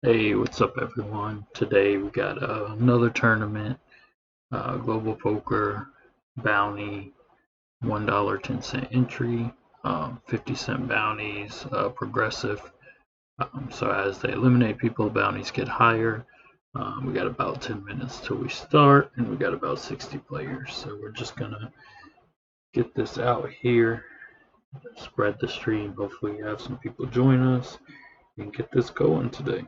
Hey, what's up, everyone? Today we got another tournament, Global Poker Bounty, $1.10 entry, 50-cent bounties, progressive. So as they eliminate people, the bounties get higher. We got about 10 minutes till we start, and we got about 60 players. So we're just gonna get this out here, spread the stream. Hopefully, have some people join us and get this going today.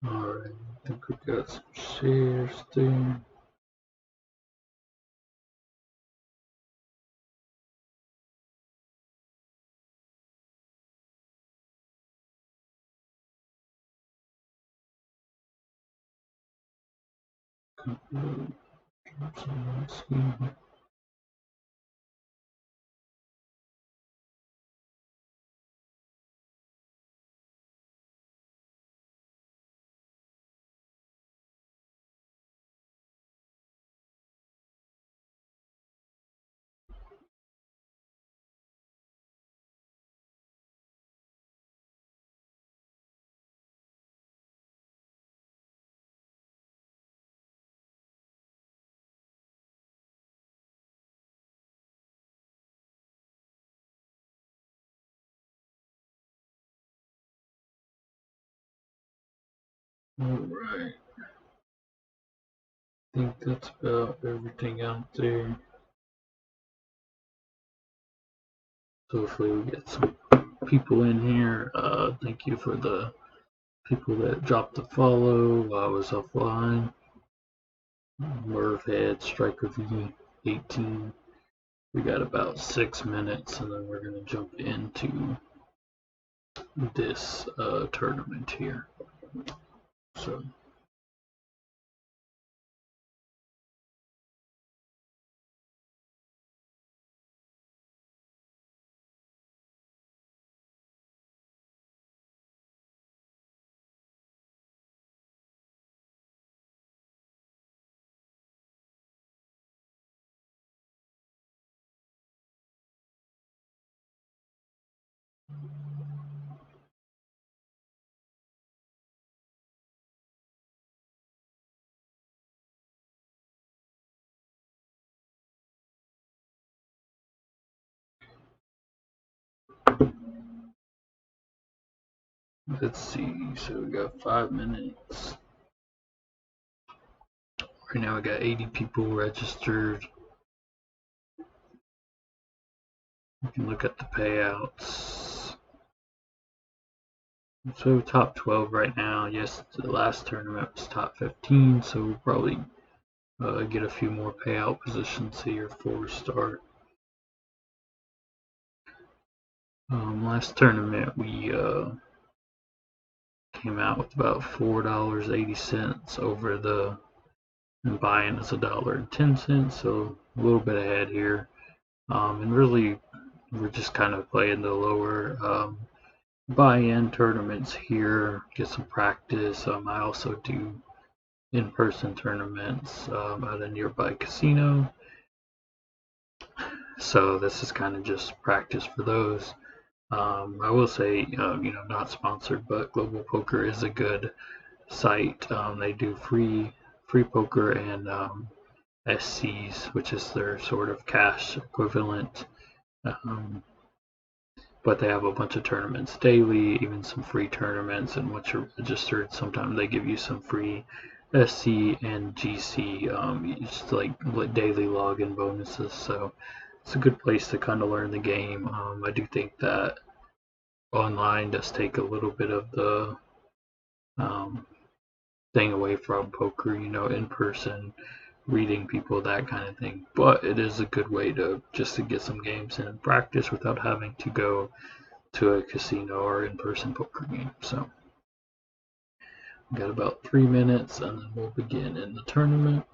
Alright, I think we got some shares there. Alright, I think that's about everything out there. So hopefully we get some people in here. Thank you for the people that dropped the follow while I was offline. Mervhead, Striker V, 18. We got about 6 minutes, and then we're gonna jump into this tournament here. So. Let's see, so we got 5 minutes. Right now we got 80 people registered. You can look at the payouts. So top 12 right now. Yes, the last tournament was top 15, so we'll probably get a few more payout positions here before we start. Last tournament we came out with about $4.80 over the, and buy-in is $1.10, so a little bit ahead here. And really we're just kind of playing the lower buy-in tournaments here, get some practice. I also do in-person tournaments at a nearby casino, so this is kind of just practice for those. I will say, not sponsored, but Global Poker is a good site. They do free poker and SCs, which is their sort of cash equivalent. But they have a bunch of tournaments daily, even some free tournaments. And once you're registered, sometimes they give you some free SC and GC, just like daily login bonuses. So it's a good place to kind of learn the game. I do think that online does take a little bit of the thing away from poker, in person, reading people, that kind of thing. But it is a good way to just to get some games in and practice without having to go to a casino or in-person poker game. So we got about 3 minutes and then we'll begin in the tournament.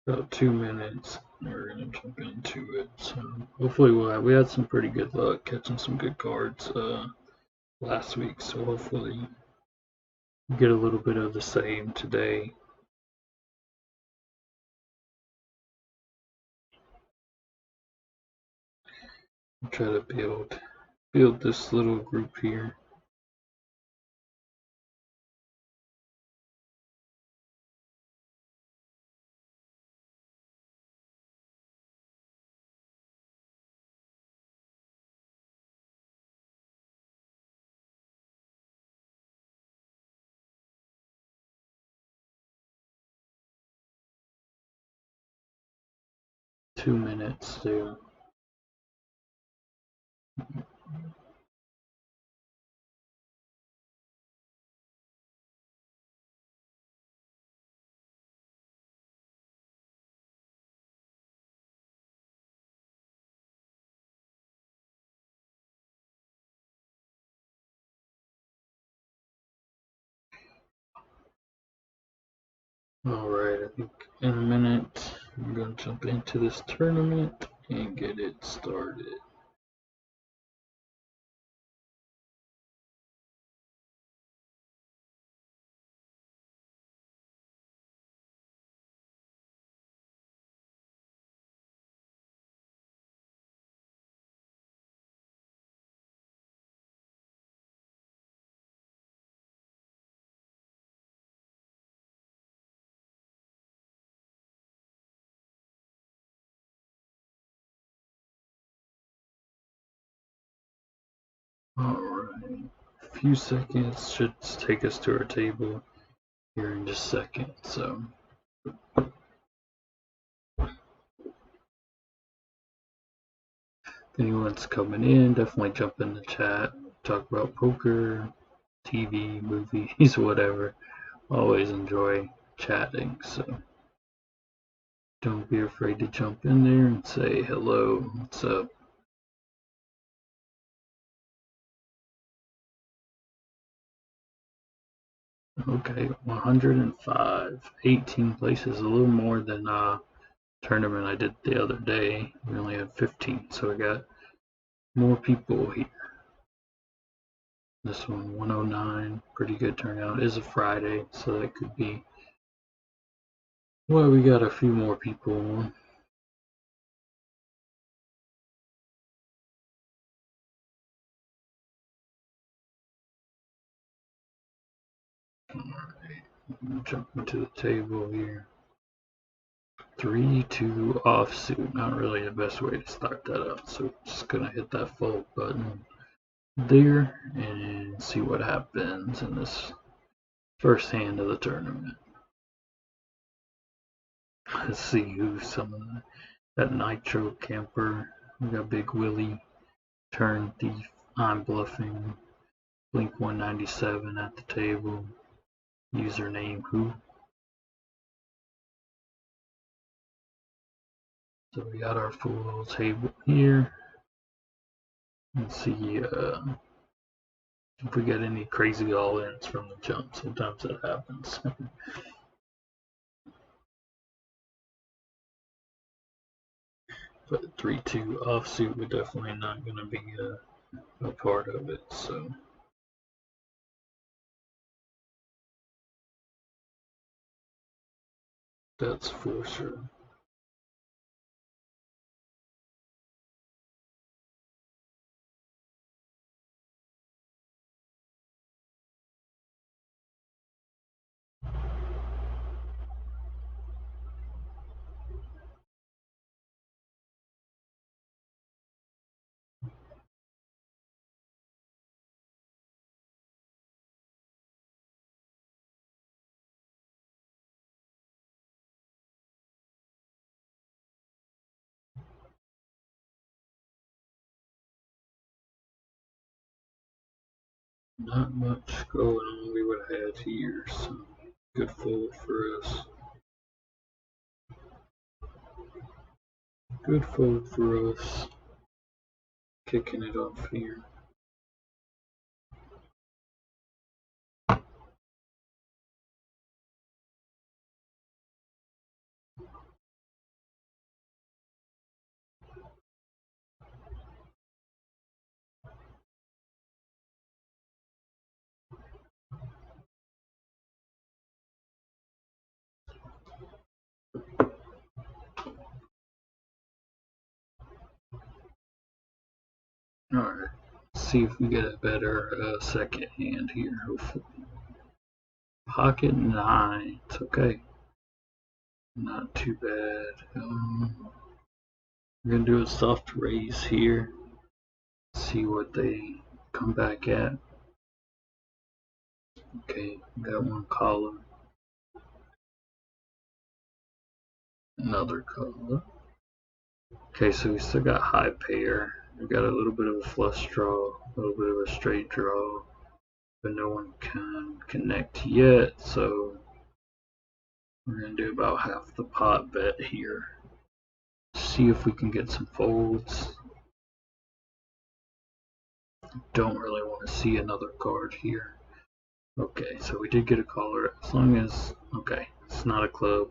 About 2 minutes, we're gonna jump into it. So hopefully we had some pretty good luck catching some good cards last week. So hopefully get a little bit of the same today. I'll try to build this little group here. Two minutes still. Alright, I think in a minute I'm going to jump into this tournament and get it started. Alright, a few seconds should take us to our table here in just a second. So if anyone's coming in, definitely jump in the chat, talk about poker, TV, movies, whatever. Always enjoy chatting, so don't be afraid to jump in there and say hello, what's up. Okay, 105, 18 places, a little more than tournament I did the other day. We only had 15, so we got more people here. This one, 109, pretty good turnout. It is a Friday, so that could be why we got a few more people on. Alright, jump into the table here. 3-2 offsuit, not really the best way to start that up, so just gonna hit that fold button there and see what happens in this first hand of the tournament. Let's see who's some of that Nitro Camper. We got Big Willie, Turn Thief, I'm Bluffing, Blink 197 at the table, username who. So we got our full little table here. Let's see if we get any crazy all-ins from the jump. Sometimes that happens. But 3-2 offsuit, we're definitely not going to be a part of it. So that's for sure. Not much going on we would have had here, so good fold for us. Good fold for us. Kicking it off here. Alright, see if we get a better second hand here, hopefully. Pocket nines, okay. Not too bad. We're gonna do a soft raise here. See what they come back at. Okay, got one column. Another column. Okay, so we still got high pair. We got a little bit of a flush draw, a little bit of a straight draw, but no one can connect yet, so we're gonna do about half the pot bet here. See if we can get some folds. Don't really want to see another card here. Okay, so we did get a caller. As long as, okay, it's not a club.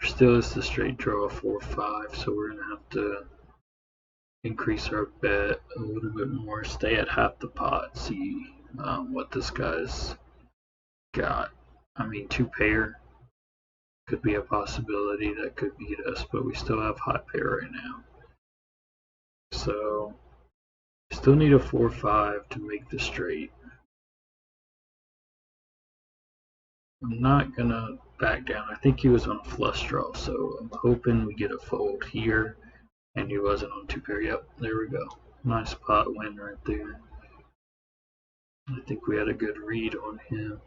There still is the straight draw 4-5, so we're gonna have to increase our bet a little bit more, stay at half the pot, see what this guy's got. I mean, two pair could be a possibility that could beat us, but we still have high pair right now. So, still need a 4-5 to make the straight. I'm not gonna back down. I think he was on a flush draw, so I'm hoping we get a fold here. And he wasn't on two pair. Yep, there we go. Nice pot win right there. I think we had a good read on him.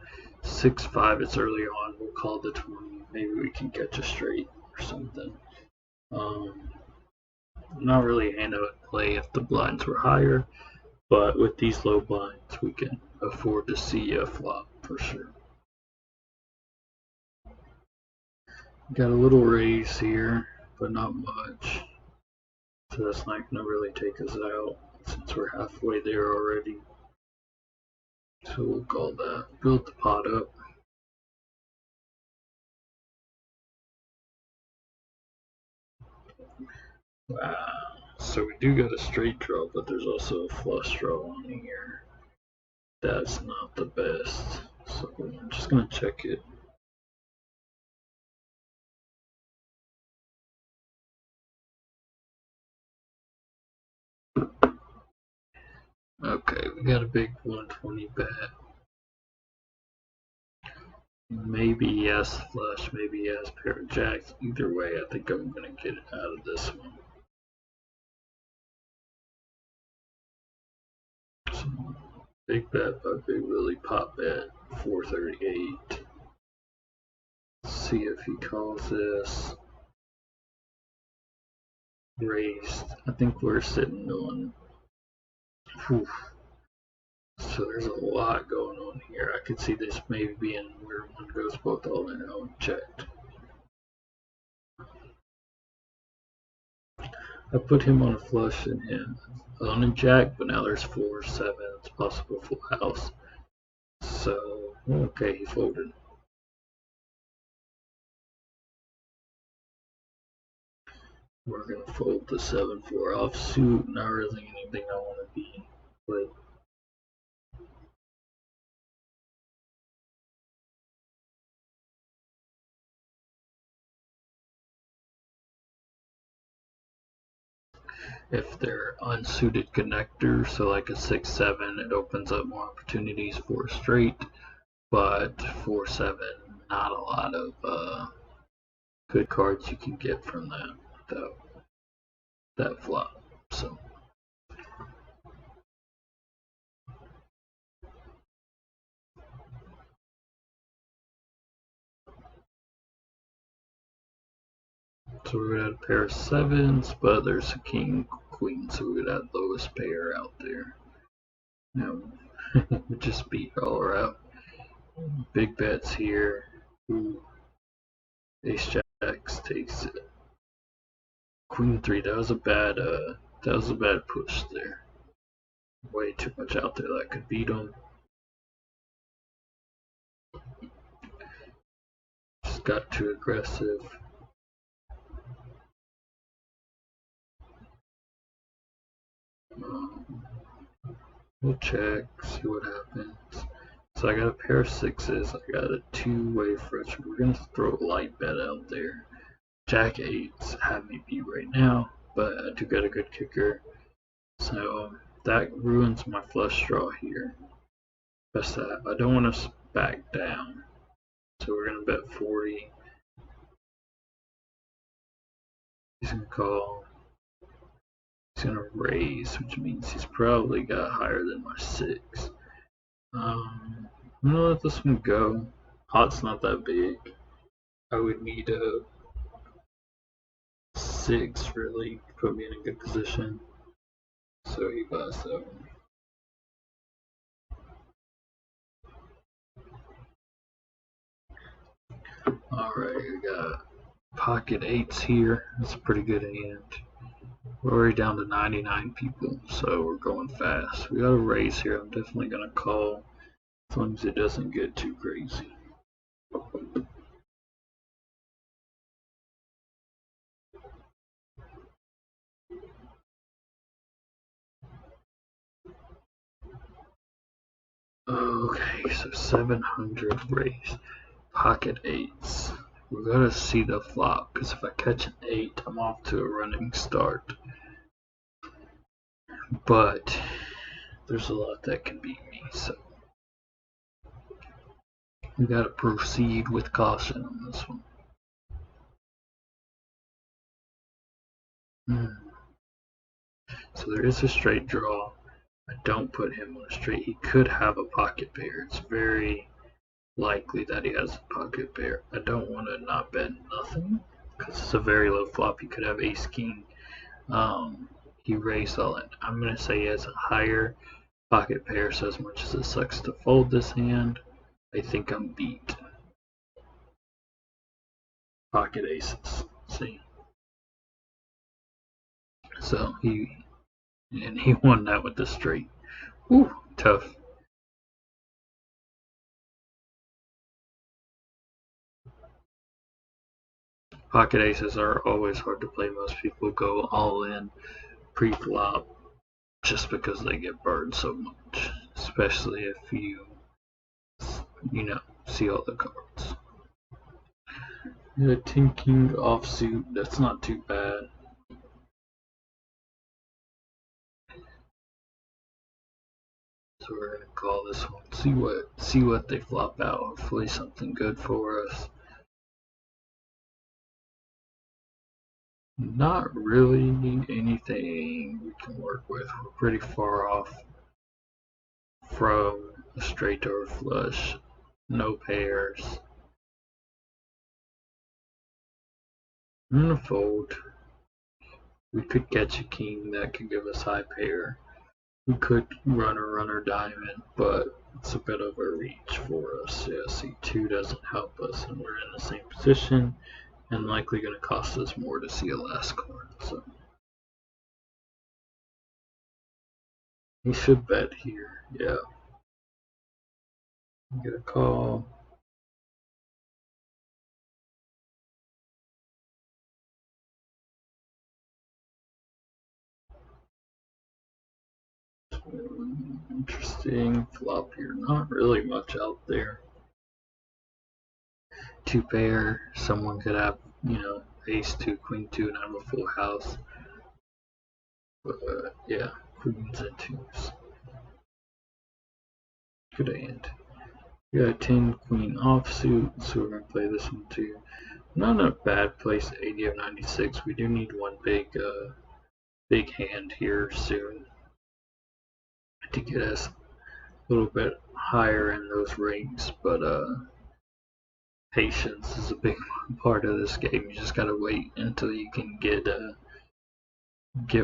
6-5, it's early on. We'll call the 20. Maybe we can catch a straight or something. Not really a hand I would play if the blinds were higher, but with these low blinds, we can afford to see a flop for sure. Got a little raise here, but not much. So that's not going to really take us out since we're halfway there already. So we'll call that. Build the pot up. Wow. So we do got a straight draw, but there's also a flush draw on here. That's not the best. So I'm just going to check it. Okay, we got a big 120 bet. Maybe he has flush, maybe he has pair of jacks. Either way, I think I'm gonna get it out of this one. So, big bet by Big Willie, pop bet 438. See if he calls this. Raised. I think we're sitting on. Whew. So there's a lot going on here. I could see this maybe being where one goes both all in and out checked. I put him on a flush and him on a jack, but now there's 4-7. It's possible full house. So okay, he folded. We're gonna fold the 7-4 offsuit. Not really anything I want to be, but if they're unsuited connectors, so like a 6-7, it opens up more opportunities for a straight. But 4-7, not a lot of good cards you can get from that flop. So we would add a pair of 7s, but there's a king, queen, so we would add lowest pair out there. Now we just beat all around. Big bets here. Ooh. Ace jacks takes it. Queen 3. That was a bad push there. Way too much out there that could beat him. Just got too aggressive. We'll check, see what happens. So I got a pair of 6s. I got a 2-way flush. We're gonna throw a light bet out there. Jack 8s have me beat right now, but I do got a good kicker. So that ruins my flush draw here. Best that I don't want to back down. So we're gonna bet 40. He's gonna call. He's gonna raise, which means he's probably got higher than my 6. I'm gonna let this one go. Pot's not that big. I would need a 6 really to put me in a good position. So he buys 7. Alright, we got pocket 8s here. That's a pretty good hand. We're already down to 99 people, so we're going fast. We got a raise here. I'm definitely gonna call as long as it doesn't get too crazy. Okay, so 700 raise. Pocket 8s. We're gonna see the flop, because if I catch an 8, I'm off to a running start. But there's a lot that can beat me, so we gotta proceed with caution on this one. So there is a straight draw. I don't put him on a straight. He could have a pocket pair. It's very likely that he has a pocket pair. I don't want to not bet nothing because it's a very low flop. He could have ace king. He raised all in. I'm gonna say he has a higher pocket pair. So as much as it sucks to fold this hand, I think I'm beat. Pocket aces. See. So he won that with the straight. Whew, tough. Pocket aces are always hard to play. Most people go all in pre-flop just because they get burned so much, especially if you see all the cards. Yeah, 10 king offsuit, that's not too bad. So we're gonna call this one. See what they flop out. Hopefully something good for us. Not really anything we can work with. We're pretty far off from a straight door flush. No pairs. I'm gonna fold. We could catch a king that could give us high pair. We could run a runner diamond, but it's a bit of a reach for us. Yeah, C2 doesn't help us, and we're in the same position, and likely going to cost us more to see a last card. So we should bet here. Yeah, get a call. Interesting flop here. Not really much out there. Two pair. Someone could have, ace two, queen two, and have a full house. But yeah, queens and twos. Good hand. We got a 10 queen offsuit, so we're going to play this one too. Not in a bad place, 80 of 96. We do need one big hand here soon to get us a little bit higher in those rings, but patience is a big part of this game. You just gotta wait until you can get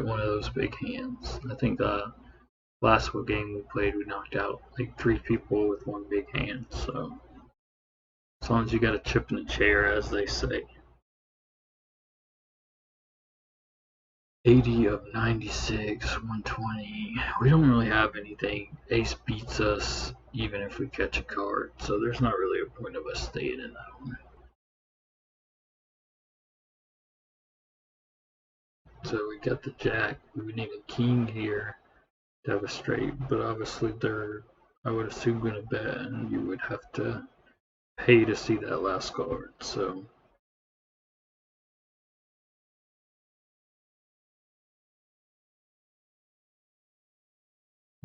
one of those big hands. I think last game we played, we knocked out like 3 people with one big hand, so as long as you got a chip in the chair, as they say. 80 of 96, 120. We don't really have anything. Ace beats us even if we catch a card, so there's not really a point of us staying in that one. So we got the jack. We need a king here to have a straight, but obviously they're, I would assume, going to bet, and you would have to pay to see that last card. So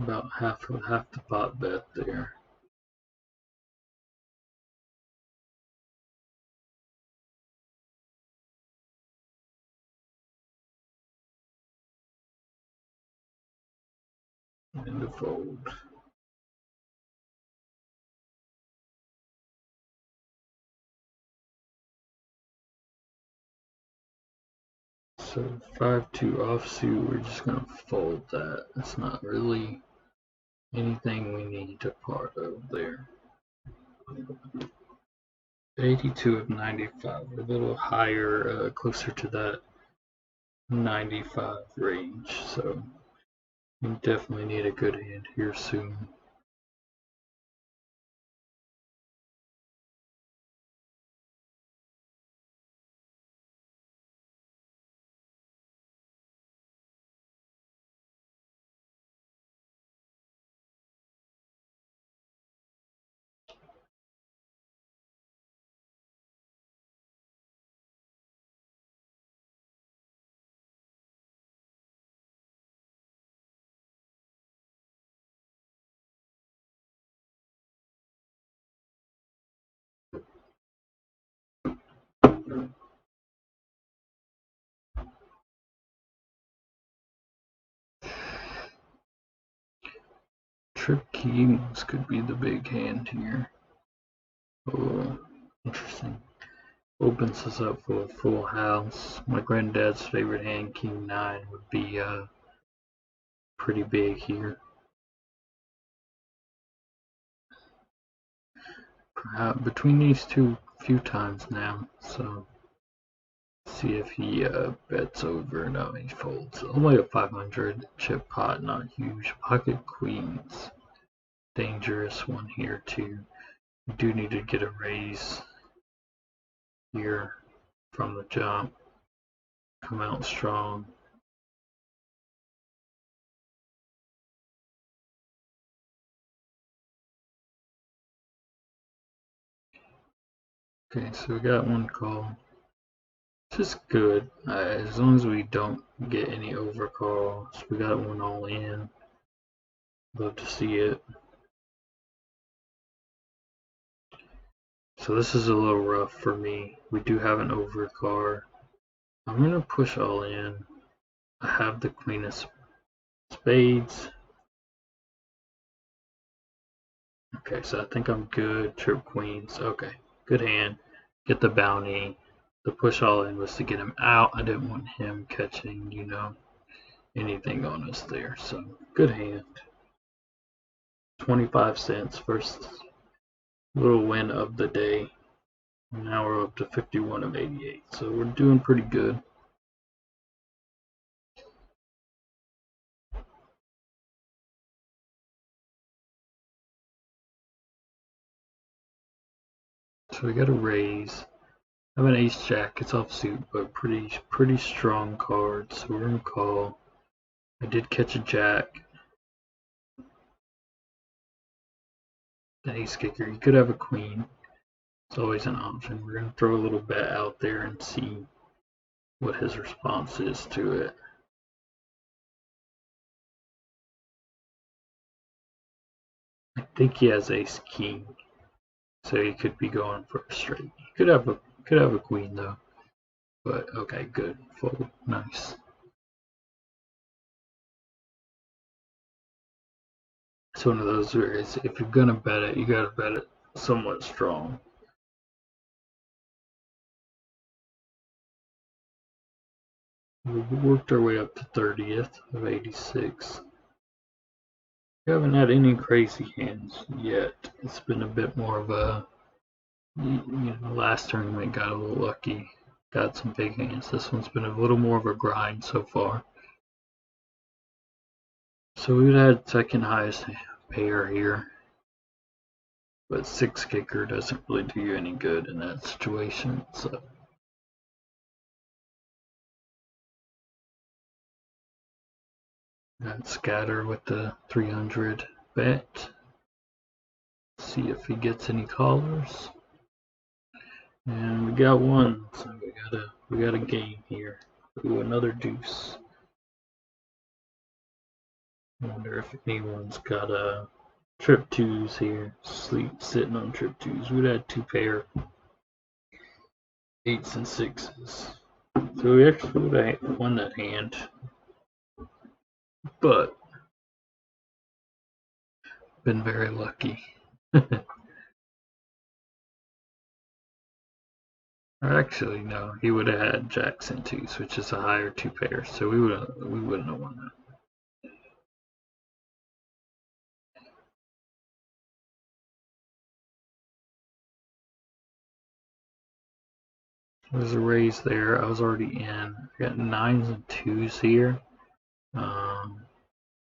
about half the pot bet there. And a fold. So 5-2 offsuit, we're just gonna fold that. It's not really anything we need to part of there. 82 of 95, a little higher, closer to that 95 range. So we definitely need a good hand here soon. Trip kings could be the big hand here. Oh, interesting. Opens us up for a full house. My granddad's favorite hand, king 9, would be pretty big here. Perhaps between these two a few times now, so see if he bets over. No, he folds. Only a 500 chip pot, not huge. Pocket queens, dangerous one here too. We do need to get a raise here from the jump. Come out strong. Okay, so we got one call. Just good, as long as we don't get any overcalls. We got one all in. Love to see it. So this is a little rough for me. We do have an overcard. I'm going to push all in. I have the queen of spades. Okay, so I think I'm good. Trip queens. Okay, good hand. Get the bounty. The push all in was to get him out. I didn't want him catching, anything on us there. So good hand. 25 cents. First little win of the day. Now we're up to 51 of 88. So we're doing pretty good. So we got a raise. I have an ace jack. It's offsuit, but pretty strong card. So we're gonna call. I did catch a jack. The ace kicker. You could have a queen. It's always an option. We're gonna throw a little bet out there and see what his response is to it. I think he has ace king, so he could be going for a straight. He could have a queen though. But okay, good. Fold. Nice. It's one of those where if you're gonna bet it, you gotta bet it somewhat strong. We worked our way up to 30th of 86. We haven't had any crazy hands yet. It's been a bit more of a, last tournament got a little lucky. Got some big hands. This one's been a little more of a grind so far. So we've had second highest pair here. But 6 kicker doesn't really do you any good in that situation. So got scatter with the 300 bet. See if he gets any callers. And we got one, so we got a game here. Ooh, another deuce. I wonder if anyone's got a trip twos here. Sitting on trip twos. We'd had 2 pair 8s and 6s. So we actually would have won that hand. But been very lucky. Actually, no, he would have had jacks and 2s, which is a higher 2 pair, so we wouldn't have won that. There's a raise there. I was already in. I got 9s and 2s here.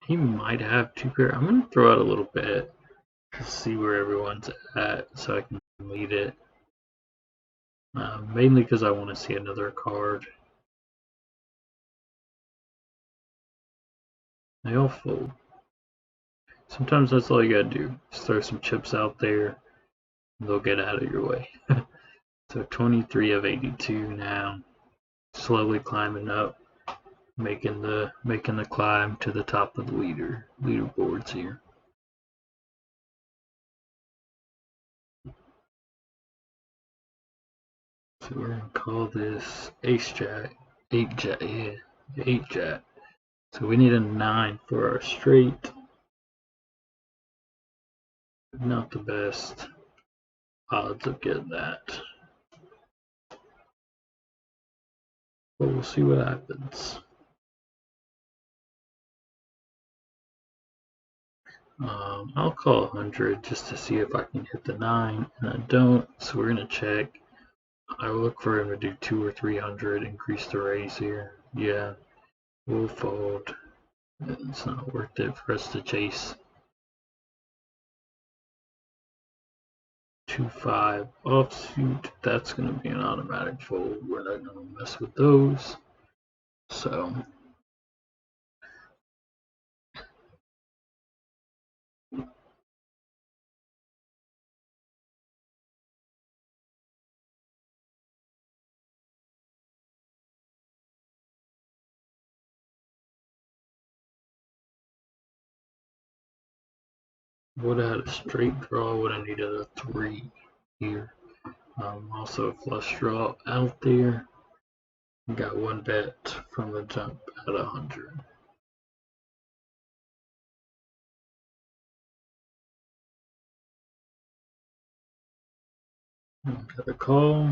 He might have 2 pair. I'm gonna throw out a little bit to see where everyone's at, so I can lead it. Mainly because I want to see another card. They all fold. Sometimes that's all you gotta do. Just throw some chips out there, and they'll get out of your way. So 23 of 82 now. Slowly climbing up, making the climb to the top of the leaderboards here. So we're gonna call this ace jack, 8 jack, yeah, 8 jack. So we need a 9 for our straight. Not the best odds of getting that, but we'll see what happens. I'll call 100 just to see if I can hit the 9, and I don't, so we're gonna check. I will look for him to do 200 or 300, increase the raise here. Yeah, we'll fold. It's not worth it for us to chase. 2-5 offsuit. That's going to be an automatic fold. We're not going to mess with those. So Would have had a straight draw, would have needed a 3 here. Also a flush draw out there. Got one bet from the jump at 100. Got a call.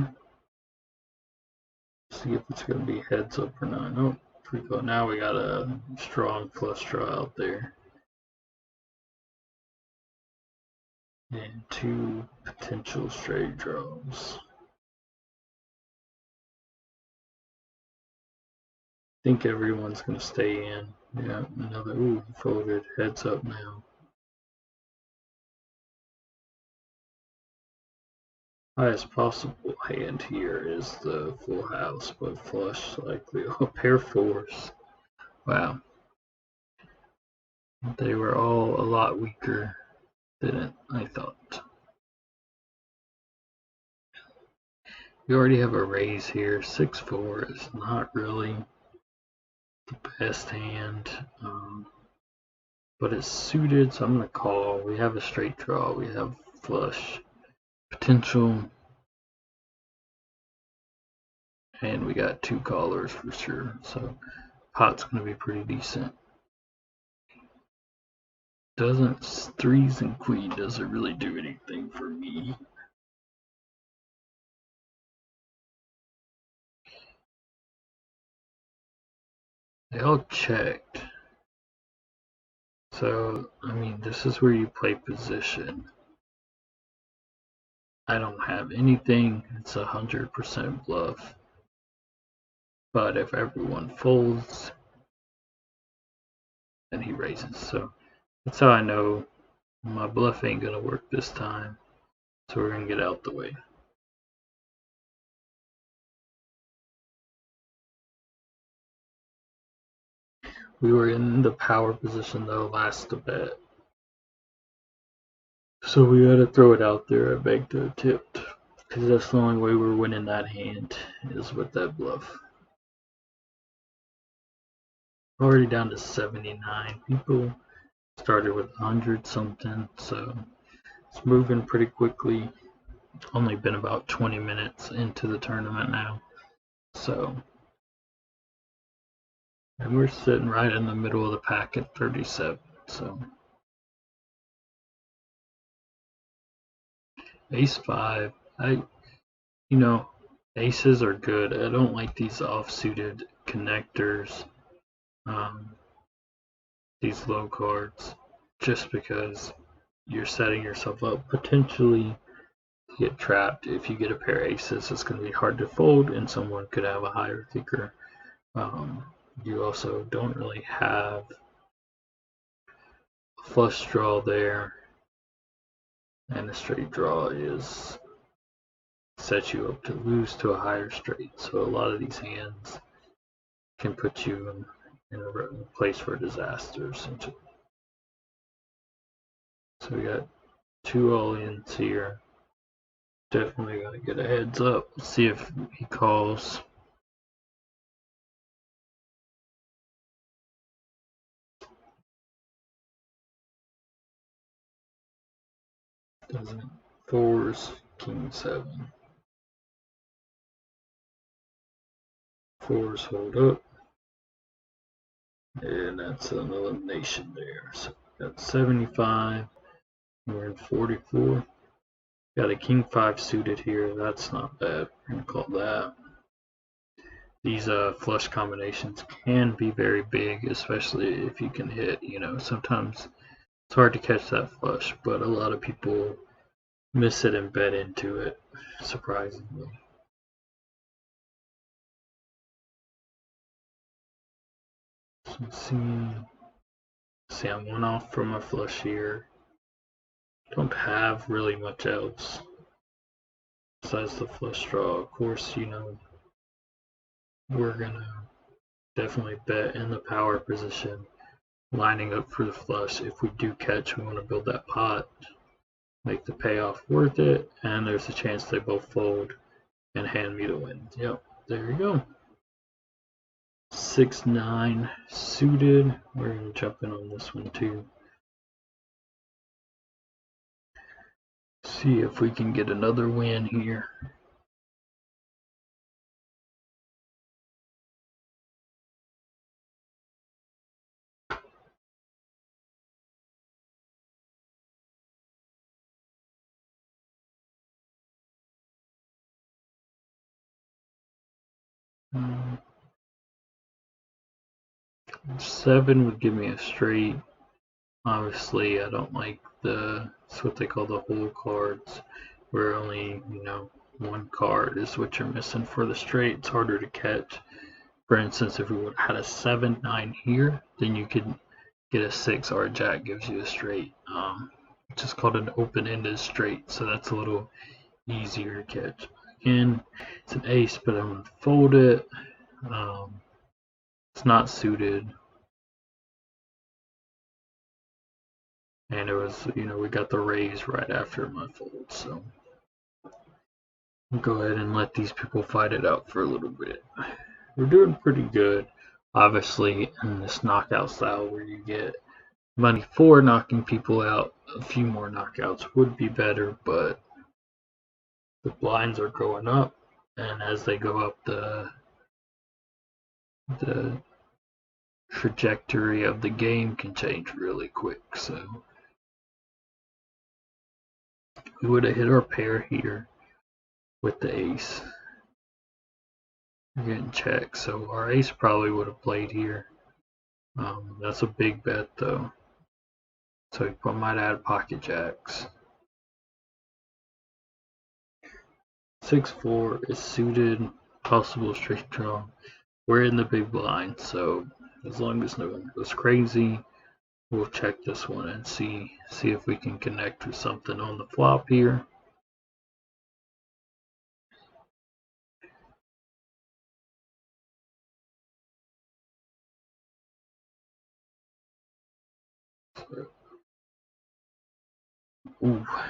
See if it's going to be heads up or not. Nope. Pretty cool. Now we got a strong flush draw out there. And 2 potential straight draws. I think everyone's going to stay in. Yeah, another, ooh, folded. Heads up now. Highest possible hand here is the full house, but flush likely. Oh, pair fours. Wow. They were all a lot weaker than I thought. We already have a raise here. 6-4 is not really the best hand, but it's suited, so I'm going to call. We have a straight draw. We have flush potential. And we got 2 callers for sure, so pot's going to be pretty decent. Doesn't 3s and queen doesn't really do anything for me. They all checked. So, I mean, this is where you play position. I don't have anything. It's 100% bluff. But if everyone folds, then he raises. So that's how I know my bluff ain't gonna work this time. So we're gonna get out the way. We were in the power position though last to bet. So we gotta throw it out there. I beg to tipped. Because that's the only way we're winning that hand is with that bluff. Already down to 79 people. Started with 100 something, so it's moving pretty quickly. Only been about 20 minutes into the tournament now. So, and we're sitting right in the middle of the pack at 37. So, ace 5. Aces are good. I don't like these offsuited connectors, these low cards, just because you're setting yourself up potentially to get trapped. If you get a pair of aces, it's going to be hard to fold, and someone could have a higher kicker. You also don't really have a flush draw there, and a straight draw is set you up to lose to a higher straight. So a lot of these hands can put you in a place for disaster, essentially. So we got 2 all-ins here. Definitely gotta get a heads up. See if he calls. Doesn't. 4s, king 7. 4s hold up. And that's an elimination there. So got 75. We're in 44. Got a king 5 suited here. That's not bad. We're gonna call that. These flush combinations can be very big, especially if you can hit. Sometimes it's hard to catch that flush, but a lot of people miss it and bet into it, surprisingly. So see, I'm 1 off from a flush here. Don't have really much else besides the flush draw. Of course, we're gonna definitely bet in the power position, lining up for the flush. If we do catch, we want to build that pot, make the payoff worth it, and there's a chance they both fold and hand me the win. Yep, there you go. 6-9 suited. We're gonna jump in on this one too. See if we can get another win here. Um, 7 would give me a straight. Obviously, I don't like it's what they call the hole cards, where only, one card is what you're missing for the straight. It's harder to catch. For instance, if we would have had a 7-9 here, then you could get a 6 or a jack gives you a straight, which is called an open-ended straight. So that's a little easier to catch. Again, it's an ace, but I'm going to fold it. It's not suited. And it was, we got the raise right after my fold. So I'll go ahead and let these people fight it out for a little bit. We're doing pretty good. Obviously, in this knockout style where you get money for knocking people out, a few more knockouts would be better, but the blinds are going up, and as they go up, the trajectory of the game can change really quick. So we would have hit our pair here with the ace. We're getting checked, so our ace probably would have played here. That's a big bet though, so we might add pocket jacks. 6-4 is suited, possible straight draw. We're in the big blind, so as long as no one goes crazy, we'll check this one and see if we can connect with something on the flop here.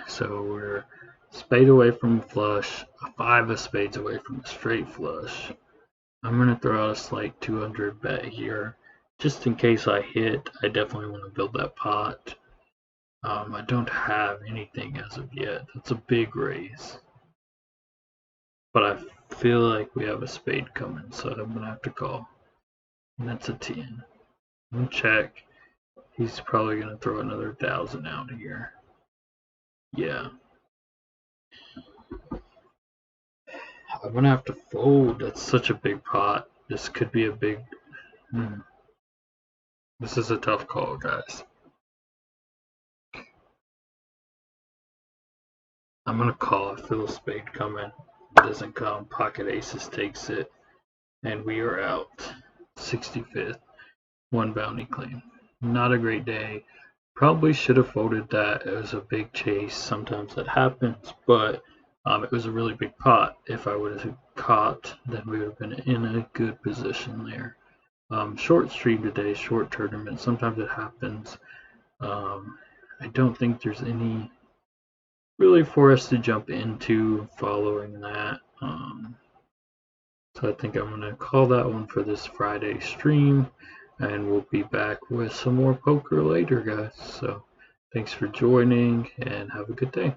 So we're spade away from a flush, a 5 of spades away from a straight flush. I'm going to throw out a slight 200 bet here. Just in case I hit, I definitely want to build that pot. I don't have anything as of yet. That's a big raise. But I feel like we have a spade coming, so I'm going to have to call. And that's a 10. I'm going to check. He's probably going to throw another 1,000 out here. Yeah. I'm going to have to fold. That's such a big pot. This could be a big... This is a tough call, guys. I'm going to call. I feel a spade coming. It doesn't come. Pocket aces takes it. And we are out. 65th. 1 bounty claim. Not a great day. Probably should have folded that. It was a big chase. Sometimes that happens, but it was a really big pot. If I would have caught, then we would have been in a good position there. Short stream today, short tournament. Sometimes it happens. I don't think there's any really for us to jump into following that. So I think I'm going to call that one for this Friday stream. And we'll be back with some more poker later, guys. So thanks for joining and have a good day.